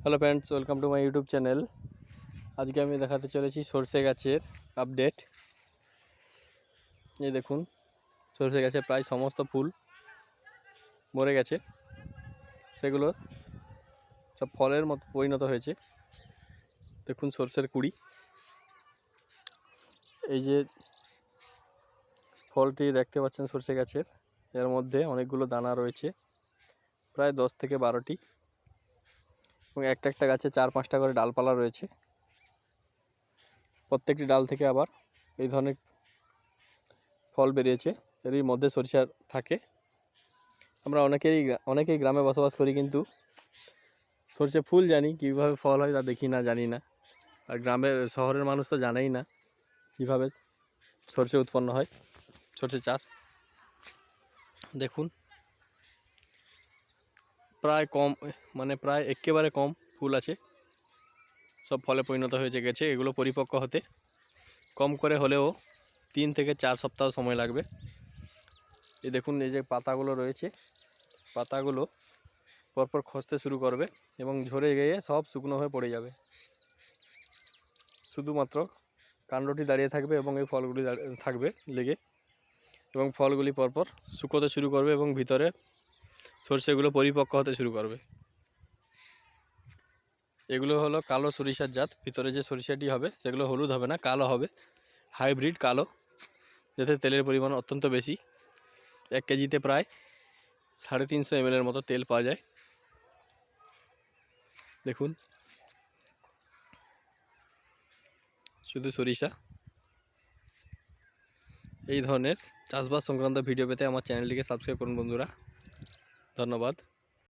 Hello friends, welcome to my YouTube channel. আজকে আমি দেখাতে চলেছি সরষে গাছের আপডেট। এই দেখুন, সরষে গাছে প্রায় সমস্ত ফুল মরে গেছে, সেগুলো সব ফলের মতো পরিণত হয়েছে। দেখুন সরষের কুড়ি, এই যে ফলটি দেখতে পাচ্ছেন সরষে গাছের, এর মধ্যে অনেকগুলো দানা রয়েছে, প্রায় 10 থেকে 12টি, এবং একটা একটা গাছে 4-5টা করে ডালপালা রয়েছে। প্রত্যেকটি ডাল থেকে আবার এই ধরনের ফল বেরিয়েছে। এরই মধ্যে সরিষা থাকে। আমরা অনেকেই গ্রামে বসবাস করি, কিন্তু সরষে ফুল জানি, কীভাবে ফল হয় তা দেখি না, জানি না। আর শহরের মানুষ তো জানেই না কীভাবে সরষে উৎপন্ন হয়, সরষে চাষ। দেখুন প্রায় একেবারে কম ফুল আছে, সব ফলে পরিণত হয়ে গেছে। এগুলো পরিপক্ক হতে কম করে হলেও 3 থেকে 4 সপ্তাহ সময় লাগবে। এই দেখুন, এই যে পাতাগুলো রয়েছে, পাতাগুলো পরপর খসতে শুরু করবে এবং ঝরে গিয়ে সব শুকনো হয়ে পড়ে যাবে। শুধুমাত্র কাণ্ডটি দাঁড়িয়ে থাকবে এবং এই ফলগুলি থাকবে লেগে, এবং ফলগুলি পরপর শুকোতে শুরু করবে এবং ভিতরে সরষেগুলো পরিপক্ক হতে শুরু করবে। এগুলো হলো কালো সরিষার জাত। ভিতরে যে সরিষাটি হবে সেগুলো হলুদ হবে না, কালো হবে, হাইব্রিড কালো, যাতে তেলের পরিমাণ অত্যন্ত বেশি। 1 কেজিতে প্রায় 350 ml মতো তেল পাওয়া যায়। দেখুন শুধু সরিষা। এই ধরনের চাষবাস সংক্রান্ত ভিডিও পেতে আমার চ্যানেলটিকে সাবস্ক্রাইব করুন বন্ধুরা। ধন্যবাদ।